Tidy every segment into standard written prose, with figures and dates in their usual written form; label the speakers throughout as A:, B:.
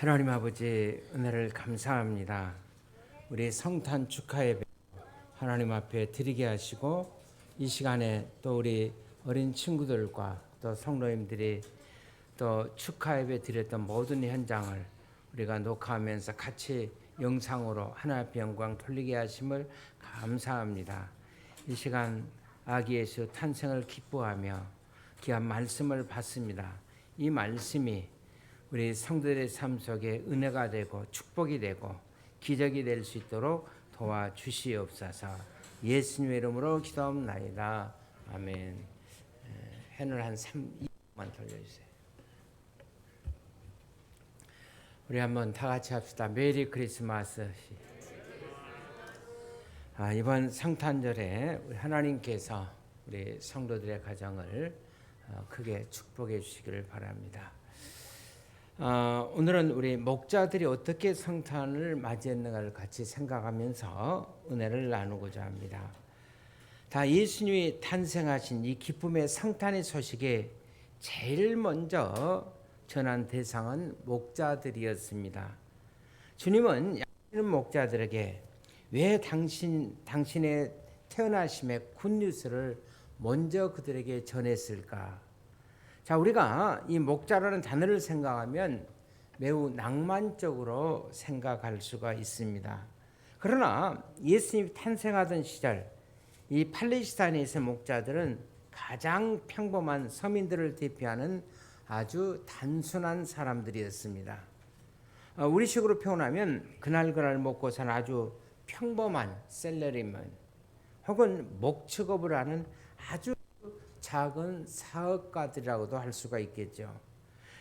A: 하나님 아버지 은혜를 감사합니다. 우리 성탄 축하 예배 하나님 앞에 드리게 하시고 이 시간에 또 우리 어린 친구들과 또 성도님들이 또 축하 예배 드렸던 모든 현장을 우리가 녹화하면서 같이 영상으로 하나님 앞에 영광 돌리게 하심을 감사합니다. 이 시간 아기 예수 탄생을 기뻐하며 귀한 말씀을 받습니다. 이 말씀이 우리 성도들의 삶 속에 은혜가 되고 축복이 되고 기적이 될 수 있도록 도와주시옵소서. 예수님의 이름으로 기도합나이다. 아멘. 해를 한 2분만 돌려주세요. 우리 한번 다 같이 합시다. 메리 크리스마스. 이번 성탄절에 우리 하나님께서 우리 성도들의 가정을 크게 축복해 주시기를 바랍니다. 오늘은 우리 목자들이 어떻게 성탄을 맞이했는가를 같이 생각하면서 은혜를 나누고자 합니다. 다 예수님이 탄생하신 이 기쁨의 성탄의 소식에 제일 먼저 전한 대상은 목자들이었습니다. 주님은 양치는 목자들에게 왜 당신의 태어나심의 굿뉴스를 먼저 그들에게 전했을까? 자, 우리가 이 목자라는 단어를 생각하면 매우 낭만적으로 생각할 수가 있습니다. 그러나 예수님이 탄생하던 시절 이 팔레스타인에 있는 목자들은 가장 평범한 서민들을 대표하는 아주 단순한 사람들이었습니다. 우리식으로 표현하면 그날 먹고 사는 아주 평범한 셀러리맨 혹은 목축업을 하는 아주 작은 사업가들이라고도 할 수가 있겠죠.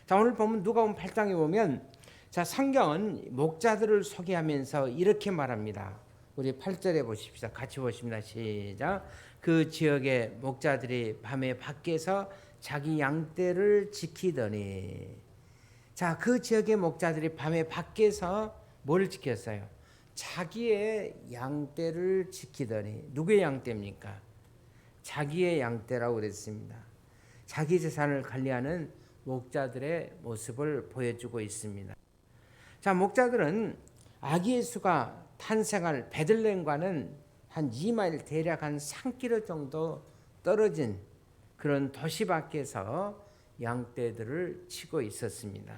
A: 자, 오늘 보면 누가복음 8장에 보면 자, 성경은 목자들을 소개하면서 이렇게 말합니다. 우리 8절에 보십시다. 같이 보십니다. 시작. 그 지역의 목자들이 밤에 밖에서 자기 양떼를 지키더니 자, 그 지역의 목자들이 밤에 밖에서 뭘 지켰어요? 자기의 양떼를 지키더니 누구의 양떼입니까? 자기의 양떼라고 그랬습니다. 자기 재산을 관리하는 목자들의 모습을 보여주고 있습니다. 자, 목자들은 아기 예수가 탄생할 베들레헴과는 한 2마일 대략 한 3km 정도 떨어진 그런 도시 밖에서 양떼들을 치고 있었습니다.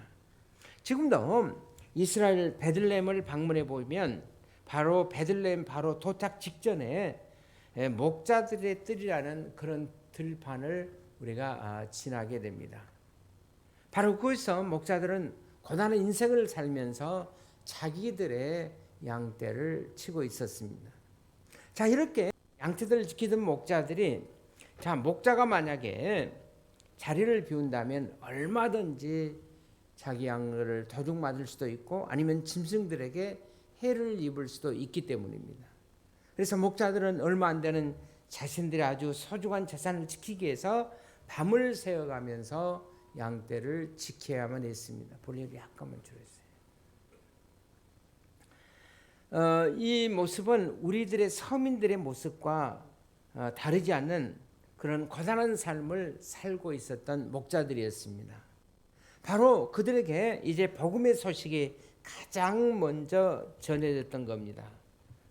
A: 지금도 이스라엘 베들레헴을 방문해 보면 바로 베들레헴 바로 도착 직전에 목자들의 뜰이라는 그런 들판을 우리가 지나게 됩니다. 바로 그것서 목자들은 고단한 인생을 살면서 자기들의 양떼를 치고 있었습니다. 자, 이렇게 양떼들을 지키던 목자들이 자, 목자가 만약에 자리를 비운다면 얼마든지 자기 양을 도둑 맞을 수도 있고 아니면 짐승들에게 해를 입을 수도 있기 때문입니다. 그래서 목자들은 얼마 안 되는 자신들의 아주 소중한 재산을 지키기 위해서 밤을 새워가면서 양떼를 지켜야만 했습니다. 볼륨이 약간만 줄였어요. 이 모습은 우리들의 서민들의 모습과 다르지 않는 그런 고단한 삶을 살고 있었던 목자들이었습니다. 바로 그들에게 이제 복음의 소식이 가장 먼저 전해졌던 겁니다.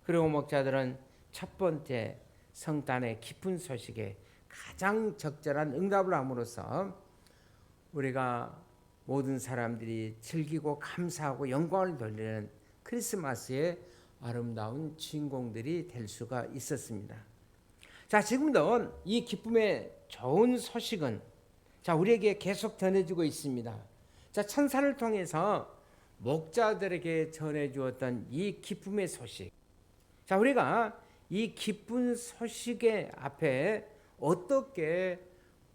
A: 그리고 목자들은 첫 번째 성탄의 기쁜 소식에 가장 적절한 응답을 함으로써 우리가 모든 사람들이 즐기고 감사하고 영광을 돌리는 크리스마스의 아름다운 주인공들이 될 수가 있었습니다. 자, 지금도 이 기쁨의 좋은 소식은 자, 우리에게 계속 전해지고 있습니다. 자, 천사를 통해서 목자들에게 전해주었던 이 기쁨의 소식. 자, 우리가 이 기쁜 소식의 앞에 어떻게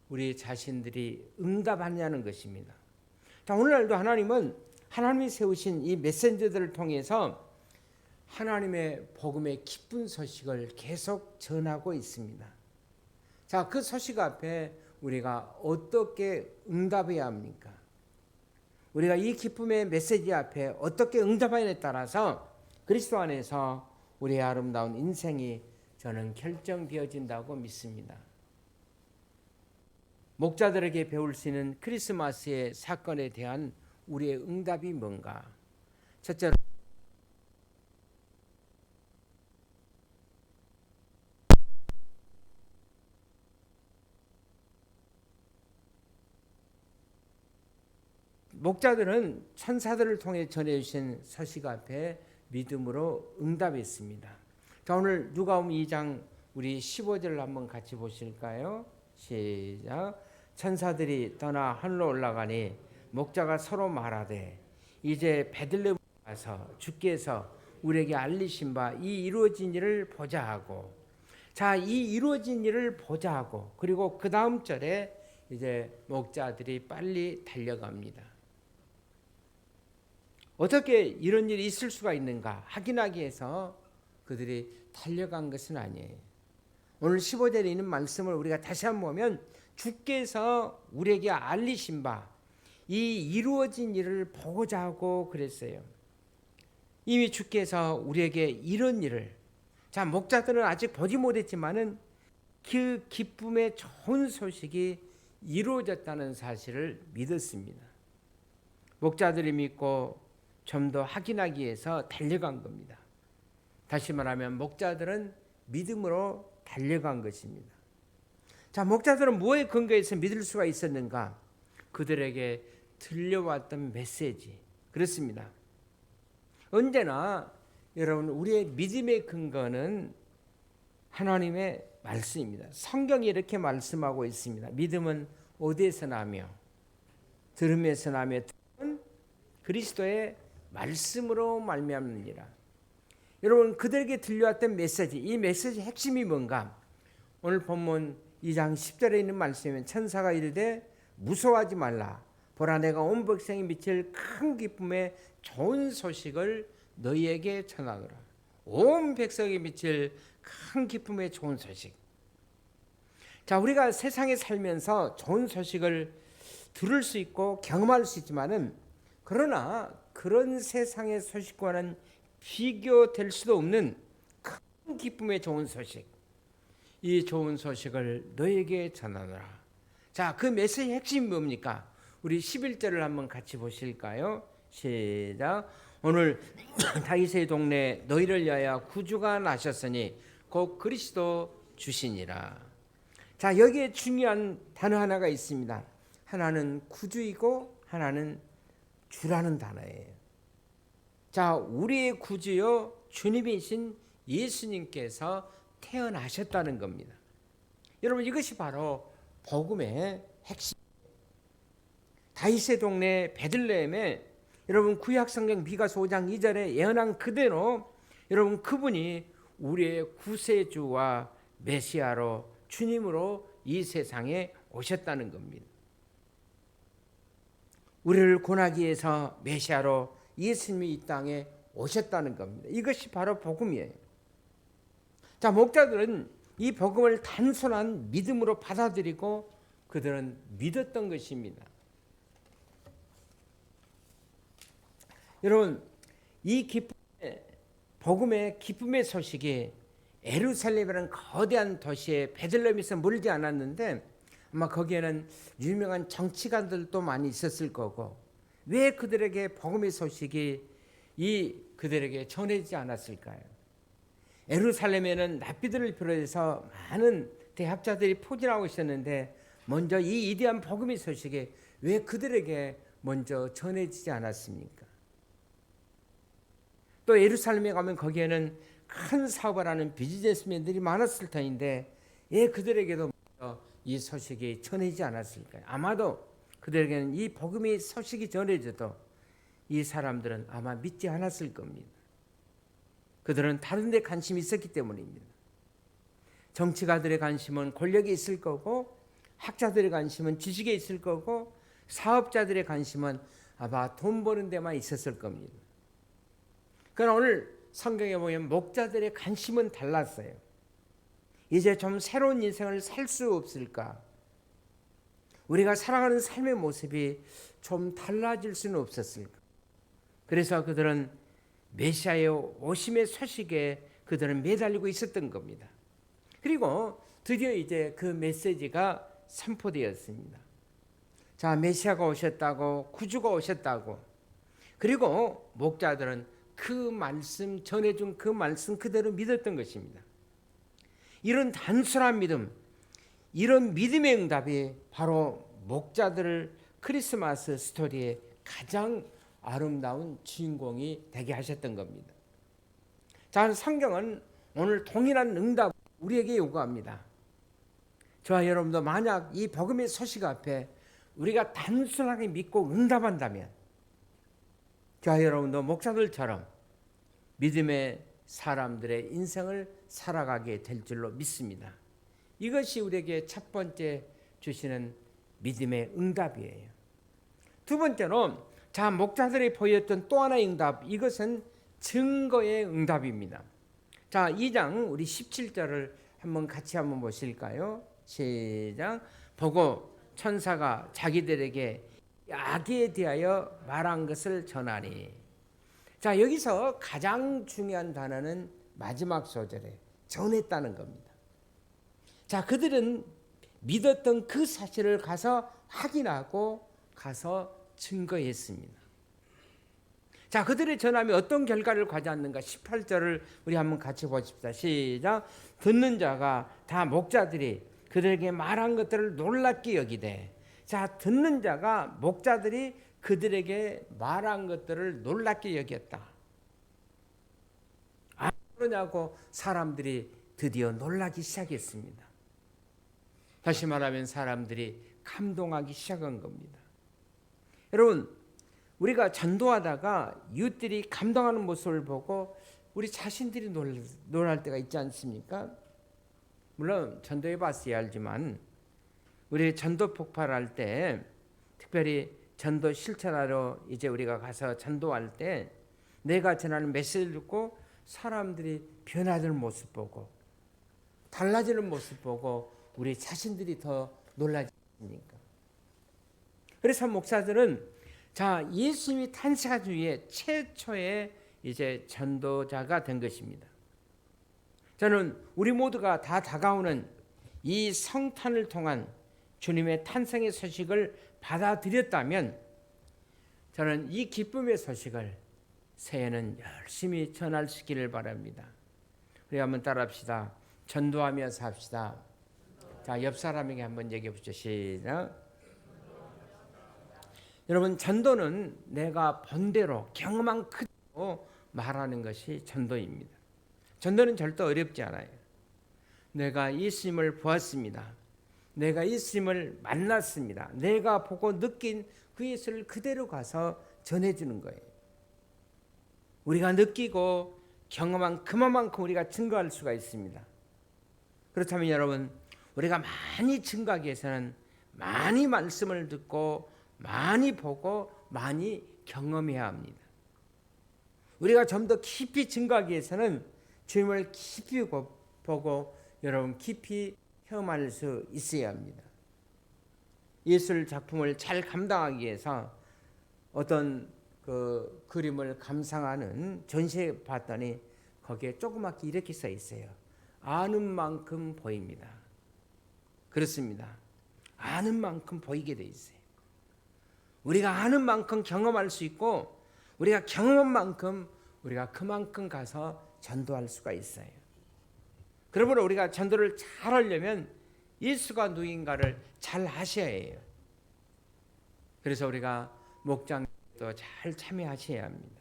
A: 우리 자신들이 응답하냐는 것입니다. 자, 오늘날도 하나님은 하나님이 세우신 이 메신저들을 통해서 하나님의 복음의 기쁜 소식을 계속 전하고 있습니다. 자, 그 소식 앞에 우리가 어떻게 응답해야 합니까? 우리가 이 기쁨의 메시지 앞에 어떻게 응답하냐에 따라서 그리스도 안에서 우리의 아름다운 인생이 저는 결정되어진다고 믿습니다. 목자들에게 배울 수 있는 크리스마스의 사건에 대한 우리의 응답이 뭔가? 첫째로 목자들은 천사들을 통해 전해주신 서식 앞에 믿음으로 응답했습니다. 자, 오늘 누가복음 2장 우리 15절을 한번 같이 보실까요? 시작. 천사들이 떠나 하늘로 올라가니 목자가 서로 말하되 이제 베들레헴 가서 주께서 우리에게 알리신 바 이 이루어진 일을 보자 하고, 자, 이 이루어진 일을 보자 하고, 그리고 그 다음 절에 이제 목자들이 빨리 달려갑니다. 어떻게 이런 일이 있을 수가 있는가 확인하기 위해서 그들이 달려간 것은 아니에요. 오늘 15절에 있는 말씀을 우리가 다시 한번 보면 주께서 우리에게 알리신 바 이 이루어진 일을 보고자 하고 그랬어요. 이미 주께서 우리에게 이런 일을, 자, 목자들은 아직 보지 못했지만은 그 기쁨의 좋은 소식이 이루어졌다는 사실을 믿었습니다. 목자들이 믿고 좀 더 확인하기 위해서 달려간 겁니다. 다시 말하면 목자들은 믿음으로 달려간 것입니다. 자, 목자들은 무엇에 근거해서 믿을 수가 있었는가? 그들에게 들려왔던 메시지. 그렇습니다. 언제나 여러분 우리의 믿음의 근거는 하나님의 말씀입니다. 성경이 이렇게 말씀하고 있습니다. 믿음은 어디에서 나며 들음에서 나며 들음은 그리스도의 말씀으로 말미암느니라. 여러분 그들에게 들려왔던 메시지, 이 메시지의 핵심이 뭔가? 오늘 본문 2장 10절에 있는 말씀이면 천사가 이르되 무서워하지 말라. 보라 내가 온 백성이 미칠 큰 기쁨의 좋은 소식을 너희에게 전하노라. 온 백성이 미칠 큰 기쁨의 좋은 소식. 자, 우리가 세상에 살면서 좋은 소식을 들을 수 있고 경험할 수 있지만은, 그러나 그런 세상의 소식과는 비교될 수도 없는 큰 기쁨의 좋은 소식, 이 좋은 소식을 너에게 전하노라. 자, 그 메시지의 핵심이 뭡니까? 우리 11절을 한번 같이 보실까요? 시작. 오늘 다윗의 동네 너희를 위하여 구주가 나셨으니 곧 그리스도 주시니라. 자, 여기에 중요한 단어 하나가 있습니다. 하나는 구주이고 하나는 주라는 단어예요. 자, 우리의 구주요 주님이신 예수님께서 태어나셨다는 겁니다. 여러분 이것이 바로 복음의 핵심. 다윗의 동네 베들레헴에 여러분 구약성경 미가서 5장 2절에 예언한 그대로 여러분 그분이 우리의 구세주와 메시아로 주님으로 이 세상에 오셨다는 겁니다. 우리를 구원하기 위해서 메시아로 예수님이 이 땅에 오셨다는 겁니다. 이것이 바로 복음이에요. 자, 목자들은 이 복음을 단순한 믿음으로 받아들이고 그들은 믿었던 것입니다. 여러분, 이 복음의 기쁨의 소식이 예루살렘이라는 거대한 도시에 베들레헴에서 멀지 않았는데 아마 거기에는 유명한 정치가들도 많이 있었을 거고, 왜 그들에게 복음의 소식이 그들에게 전해지지 않았을까요? 예루살렘에는 랍비들을 비롯해서 많은 대학자들이 포진하고 있었는데 먼저 이 위대한 복음의 소식이 왜 그들에게 먼저 전해지지 않았습니까? 또 예루살렘에 가면 거기에는 큰 사업을 하는 비즈니스맨들이 많았을 터인데 왜 그들에게도 먼저 이 소식이 전해지지 않았을까요? 아마도 그들에게는 이 복음의 소식이 전해져도 이 사람들은 아마 믿지 않았을 겁니다. 그들은 다른 데 관심이 있었기 때문입니다. 정치가들의 관심은 권력에 있을 거고, 학자들의 관심은 지식에 있을 거고, 사업자들의 관심은 아마 돈 버는 데만 있었을 겁니다. 그러나 오늘 성경에 보면 목자들의 관심은 달랐어요. 이제 좀 새로운 인생을 살 수 없을까? 우리가 살아가는 삶의 모습이 좀 달라질 수는 없었을까? 그래서 그들은 메시아의 오심의 소식에 그들은 매달리고 있었던 겁니다. 그리고 드디어 이제 그 메시지가 선포되었습니다. 자, 메시아가 오셨다고, 구주가 오셨다고. 그리고 목자들은 그 말씀, 전해준 그 말씀 그대로 믿었던 것입니다. 이런 단순한 믿음, 이런 믿음의 응답이 바로 목자들을 크리스마스 스토리의 가장 아름다운 주인공이 되게 하셨던 겁니다. 자, 성경은 오늘 동일한 응답 우리에게 요구합니다. 저와 여러분도 만약 이 복음의 소식 앞에 우리가 단순하게 믿고 응답한다면 저와 여러분도 목사들처럼 믿음의 사람들의 인생을 살아가게 될 줄로 믿습니다. 이것이 우리에게 첫 번째 주시는 믿음의 응답이에요. 두 번째로 자, 목자들이 보였던 또 하나의 응답, 이것은 증거의 응답입니다. 자, 2장 우리 17절을 같이 한번 보실까요? 시작. 보고 천사가 자기들에게 악에 대하여 말한 것을 전하니. 자, 여기서 가장 중요한 단어는 마지막 소절에 전했다는 겁니다. 자, 그들은 믿었던 그 사실을 가서 확인하고 가서 증거했습니다. 자, 그들의 전함이 어떤 결과를 가져왔는가? 18절을 우리 한번 같이 보십시다. 시작. 듣는 자가 다 목자들이 그들에게 말한 것들을 놀랍게 여기되. 자, 듣는 자가 목자들이 그들에게 말한 것들을 놀랍게 여겼다. 아, 그러냐고 사람들이 드디어 놀라기 시작했습니다. 다시 말하면 사람들이 감동하기 시작한 겁니다. 여러분, 우리가 전도하다가 이웃들이 감동하는 모습을 보고 우리 자신들이 놀랄 때가 있지 않습니까? 물론 전도해 봤어야 알지만 우리 전도 폭발할 때, 특별히 전도 실천하러 이제 우리가 가서 전도할 때 내가 전하는 메시지를 듣고 사람들이 변화되는 모습 보고 달라지는 모습 보고 우리 자신들이 더 놀라지 않습니까? 그래서 목사들은 자, 예수님이 탄생한 후에 최초의 이제 전도자가 된 것입니다. 저는 우리 모두가 다 다가오는 이 성탄을 통한 주님의 탄생의 소식을 받아들였다면 저는 이 기쁨의 소식을 새해는 열심히 전할 수 있기를 바랍니다. 우리 한번 따라합시다. 전도하며 삽시다. 자, 옆 사람에게 한번 얘기해 보시죠. 시작. 여러분, 전도는 내가 본 대로 경험한 그대로 말하는 것이 전도입니다. 전도는 절대 어렵지 않아요. 내가 예수님을 보았습니다. 내가 예수님을 만났습니다. 내가 보고 느낀 그 예수를 그대로 가서 전해주는 거예요. 우리가 느끼고 경험한 그만큼 우리가 증거할 수가 있습니다. 그렇다면 여러분, 우리가 많이 증거하기 위해서는 많이 말씀을 듣고 많이 보고 많이 경험해야 합니다. 우리가 좀 더 깊이 증거하기 위해서는 주님을 깊이 보고 여러분 깊이 경험할 수 있어야 합니다. 예술 작품을 잘 감당하기 위해서 어떤 그 그림을 감상하는 전시회 봤더니 거기에 조그맣게 이렇게 써 있어요. 아는 만큼 보입니다. 그렇습니다. 아는 만큼 보이게 돼 있어요. 우리가 아는 만큼 경험할 수 있고 우리가 경험한 만큼 우리가 그만큼 가서 전도할 수가 있어요. 그러므로 우리가 전도를 잘 하려면 예수가 누구인가를 잘 아셔야 해요. 그래서 우리가 목장도 잘 참여하셔야 합니다.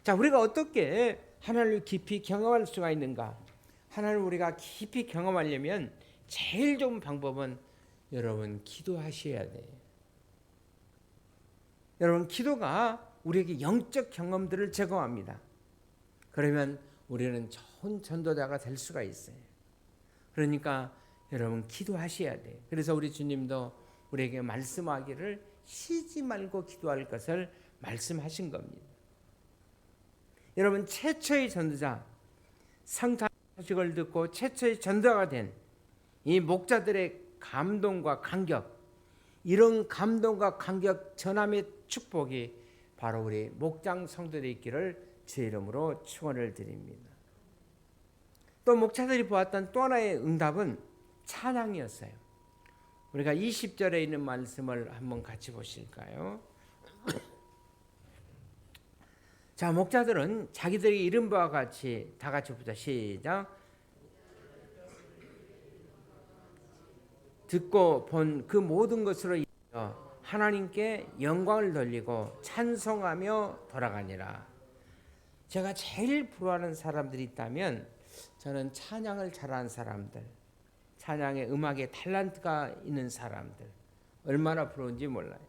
A: 자, 우리가 어떻게 하나님을 깊이 경험할 수가 있는가? 하나님을 우리가 깊이 경험하려면 제일 좋은 방법은 여러분 기도하셔야 돼요. 여러분, 기도가 우리에게 영적 경험들을 제공합니다. 그러면 우리는 좋은 전도자가 될 수가 있어요. 그러니까 여러분 기도하셔야 돼요. 그래서 우리 주님도 우리에게 말씀하기를 쉬지 말고 기도할 것을 말씀하신 겁니다. 여러분, 최초의 전도자, 성탄 소식을 듣고 최초의 전도자가 된 이 목자들의 감동과 감격, 이런 감동과 감격 전함의 축복이 바로 우리 목장 성도들이 있기를 주 이름으로 축원을 드립니다. 또 목자들이 보았던 또 하나의 응답은 찬양이었어요. 우리가 20절에 있는 말씀을 한번 같이 보실까요? 자, 목자들은 자기들이 이른 바와 같이 다 같이 보자. 시작. 듣고 본 그 모든 것으로 인하여 하나님께 영광을 돌리고 찬송하며 돌아가니라. 제가 제일 부러워하는 사람들이 있다면 저는 찬양을 잘하는 사람들, 찬양의 음악에 탤런트가 있는 사람들, 얼마나 부러운지 몰라요.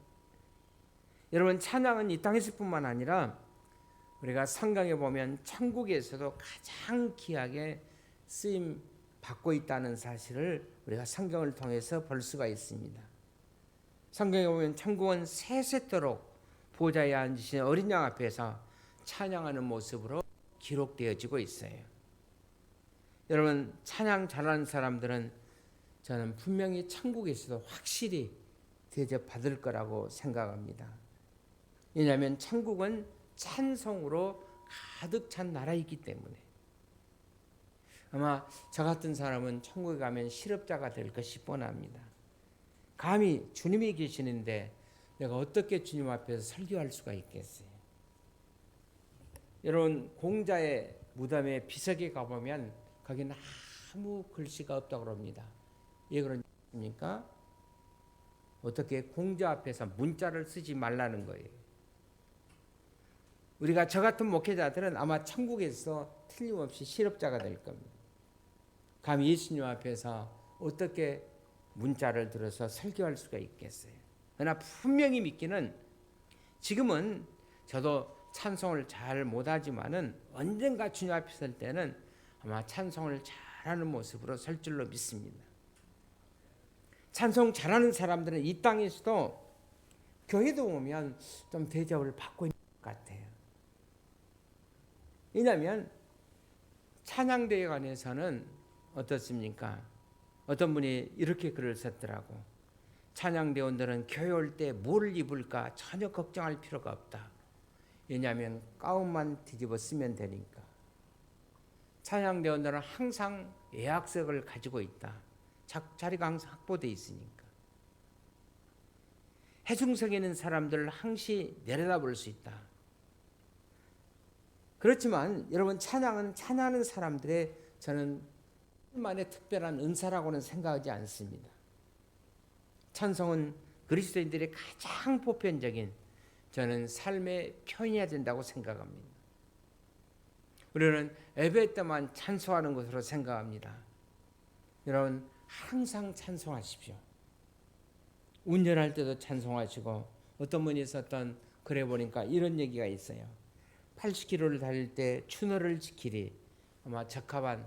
A: 여러분, 찬양은 이 땅에서뿐만 아니라 우리가 성경에 보면 천국에서도 가장 귀하게 쓰임 받고 있다는 사실을 우리가 성경을 통해서 볼 수가 있습니다. 성경에 보면 천국은 세세토록 보좌에 앉으신 어린 양 앞에서 찬양하는 모습으로 기록되어지고 있어요. 여러분, 찬양 잘하는 사람들은 저는 분명히 천국에서도 확실히 대접받을 거라고 생각합니다. 왜냐하면 천국은 찬송으로 가득 찬 나라이기 때문에. 아마 저 같은 사람은 천국에 가면 실업자가 될 것이 뻔합니다. 감히 주님이 계시는데 내가 어떻게 주님 앞에서 설교할 수가 있겠어요? 여러분, 공자의 무덤에 비석에 가보면 거기는 아무 글씨가 없다고 그럽니다. 왜 그러십니까? 어떻게 공자 앞에서 문자를 쓰지 말라는 거예요. 우리가 저 같은 목회자들은 아마 천국에서 틀림없이 실업자가 될 겁니다. 감히 예수님 앞에서 어떻게 문자를 들어서 설교할 수가 있겠어요? 그러나 분명히 믿기는, 지금은 저도 찬송을 잘 못하지만은 언젠가 주님 앞에 설 때는 아마 찬송을 잘하는 모습으로 설 줄로 믿습니다. 찬송 잘하는 사람들은 이 땅에서도 교회도 오면 좀 대접을 받고 있는 것 같아요. 왜냐하면 찬양대회 관해서는 어떻습니까? 어떤 분이 이렇게 글을 썼더라고. 찬양대원들은 교회 올 때 뭘 입을까 전혀 걱정할 필요가 없다. 왜냐하면 가운만 뒤집어 쓰면 되니까. 찬양대원들은 항상 예약석을 가지고 있다. 자리가 항상 확보되어 있으니까. 해중석에 있는 사람들을 항시 내려다볼 수 있다. 그렇지만 여러분, 찬양은 찬양하는 사람들의 저는 만의 특별한 은사라고는 생각하지 않습니다. 찬송은 그리스도인들의 가장 보편적인 저는 삶의 표현이어야 된다고 생각합니다. 우리는 예배 때만 찬송하는 것으로 생각합니다. 여러분, 항상 찬송하십시오. 운전할 때도 찬송하시고, 어떤 분이 썼던 글에 보니까 이런 얘기가 있어요. 80km를 달릴 때 추노를 지키리. 아마 적합한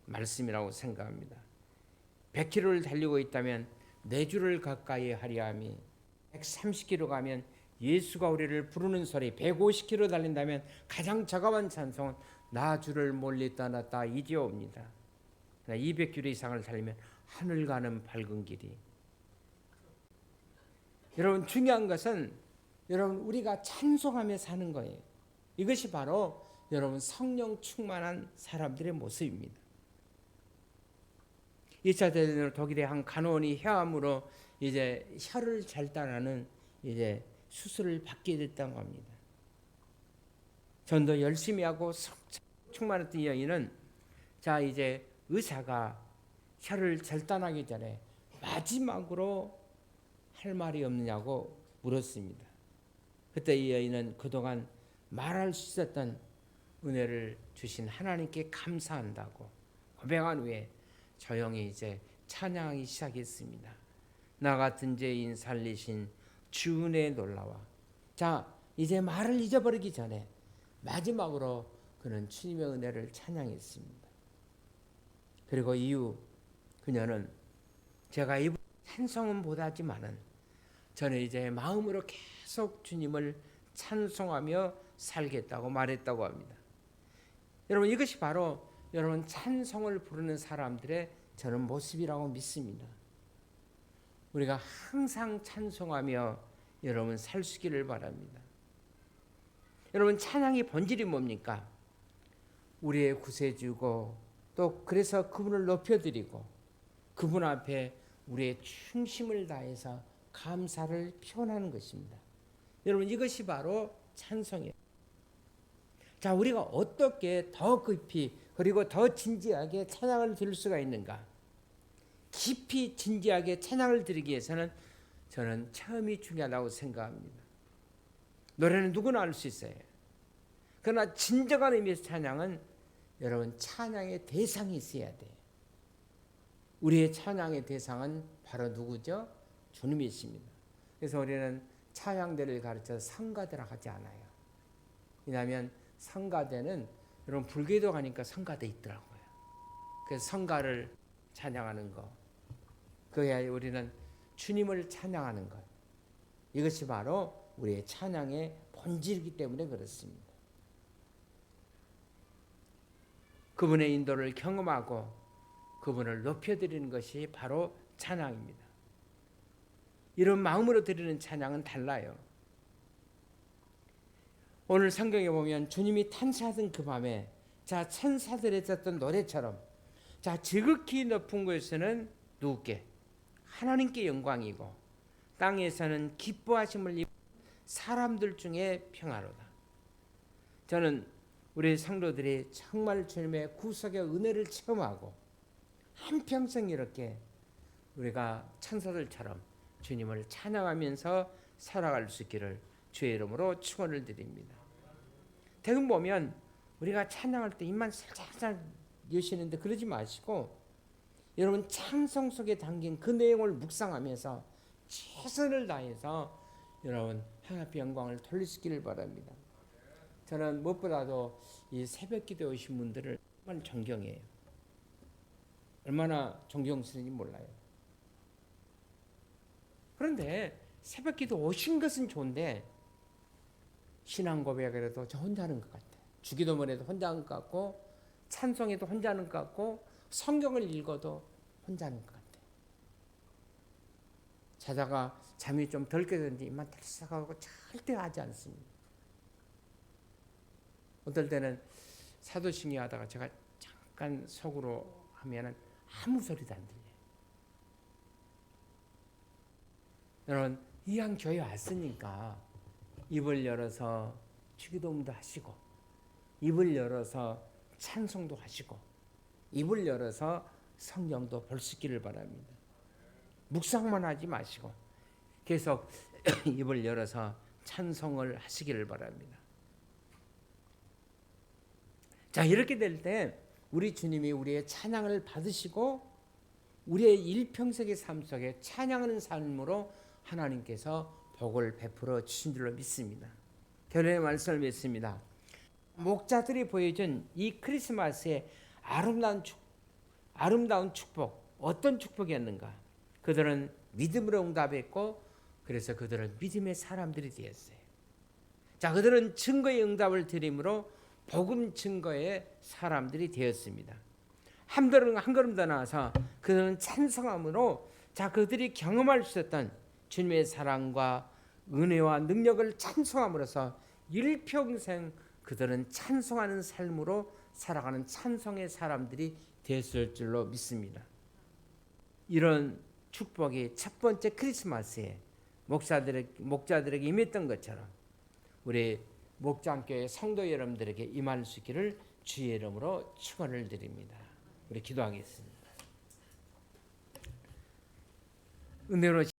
A: 말씀이라고 생각합니다. 100km를 달리고 있다면 내 주를 가까이 하리 함이, 130km 가면 예수가 우리를 부르는 소리, 150km 달린다면 가장 적합한 찬송은 나 주를 멀리 떠났다 이지옵니다. 200km 이상을 달리면 하늘 가는 밝은 길이. 여러분, 중요한 것은 여러분 우리가 찬송하며 사는 거예요. 이것이 바로 여러분 성령 충만한 사람들의 모습입니다. 2차 대전으로 독일의 한 간호원이 폐암으로 이제 혀를 절단하는 이제 수술을 받게 됐다고 합니다. 전도 열심히 하고 충만했던 이 여인은 자 이제 의사가 혀를 절단하기 전에 마지막으로 할 말이 없느냐고 물었습니다. 그때 이 여인은 그동안 말할 수 있었던 은혜를 주신 하나님께 감사한다고 고백한 후에 조용히 이제 찬양하기 시작했습니다. 나 같은 죄인 살리신 주 은혜에 놀라와. 자, 이제 말을 잊어버리기 전에 마지막으로 그는 주님의 은혜를 찬양했습니다. 그리고 이후 그녀는 제가 이 찬송은 못하지만은 저는 이제 마음으로 계속 주님을 찬송하며 살겠다고 말했다고 합니다. 여러분, 이것이 바로 여러분 찬송을 부르는 사람들의 저는 모습이라고 믿습니다. 우리가 항상 찬송하며 여러분 살 수 있기를 바랍니다. 여러분, 찬양의 본질이 뭡니까? 우리의 구세주고 또 그래서 그분을 높여드리고 그분 앞에 우리의 충심을 다해서 감사를 표현하는 것입니다. 여러분, 이것이 바로 찬송이에요. 자, 우리가 어떻게 더 깊이 그리고 더 진지하게 찬양을 드릴 수가 있는가? 깊이 진지하게 찬양을 드리기 위해서는 저는 처음이 중요하다고 생각합니다. 노래는 누구나 할 수 있어요. 그러나 진정한 의미에서 찬양은 여러분 찬양의 대상이 있어야 돼요. 우리의 찬양의 대상은 바로 누구죠? 주님이십니다. 그래서 우리는 찬양대를 가르쳐 성가대라 하지 않아요. 왜냐하면 성가대는 여러분 불교도 가니까 성가대 있더라고요. 그래서 성가를 찬양하는 거, 그게 우리는 주님을 찬양하는 것. 이것이 바로 우리의 찬양의 본질이기 때문에 그렇습니다. 그분의 인도를 경험하고 그분을 높여드리는 것이 바로 찬양입니다. 이런 마음으로 드리는 찬양은 달라요. 오늘 성경에 보면 주님이 탄생하던 그 밤에 자 천사들이 썼던 노래처럼 자 지극히 높은 곳에서는 누구께? 하나님께 영광이고 땅에서는 기뻐하심을 입은 사람들 중에 평화로다. 저는 우리 성도들이 정말 주님의 구속의 은혜를 체험하고 한평생 이렇게 우리가 천사들처럼 주님을 찬양하면서 살아갈 수 있기를 주의 이름으로 축원을 드립니다. 대금 보면 우리가 찬양할 때 입만 살짝 여시는데 그러지 마시고 여러분 찬송 속에 담긴 그 내용을 묵상하면서 최선을 다해서 여러분 하나님의 영광을 돌릴 수 있기를 바랍니다. 저는 무엇보다도 이 새벽 기도에 오신 분들을 정말 존경해요. 얼마나 존경스러운지 몰라요. 그런데 새벽 기도 오신 것은 좋은데 신앙 고백을 저 혼자 하는 것 같아요. 주기도문 해도 혼자 하는 것 같고 찬송해도 혼자 하는 것 같고 성경을 읽어도 혼자 하는 것 같아요. 자다가 잠이 좀 덜 깨든지 입만 들썩하고 절대 하지 않습니다. 어떨 때는 사도신기 하다가 제가 잠깐 속으로 하면은 아무 소리도 안 들려요. 여러분 이왕 교회 왔으니까 입을 열어서 주기도문도 하시고 입을 열어서 찬송도 하시고 입을 열어서 성경도 볼 수 있기를 바랍니다. 묵상만 하지 마시고 계속 입을 열어서 찬송을 하시기를 바랍니다. 자, 이렇게 될 때 우리 주님이 우리의 찬양을 받으시고 우리의 일평생의 삶 속에 찬양하는 삶으로 하나님께서 복을 베풀어 주신 줄로 믿습니다. 결론의 말씀을 믿습니다. 목자들이 보여준 이 크리스마스의 아름다운 축복, 어떤 축복이었는가? 그들은 믿음으로 응답했고 그래서 그들은 믿음의 사람들이 되었어요. 자, 그들은 증거의 응답을 드림으로 복음 증거의 사람들이 되었습니다. 한 걸음 더 나아서 그들은 찬송함으로 자 그들이 경험할 수 있었던 주님의 사랑과 은혜와 능력을 찬송함으로써 일평생 그들은 찬송하는 삶으로 살아가는 찬송의 사람들이 되었을 줄로 믿습니다. 이런 축복이 첫 번째 크리스마스에 목자들에게 임했던 것처럼 우리 목장교회 성도 여러분들에게 임할 수 있기를 주의 이름으로 축원을 드립니다. 우리 기도하겠습니다. 은혜로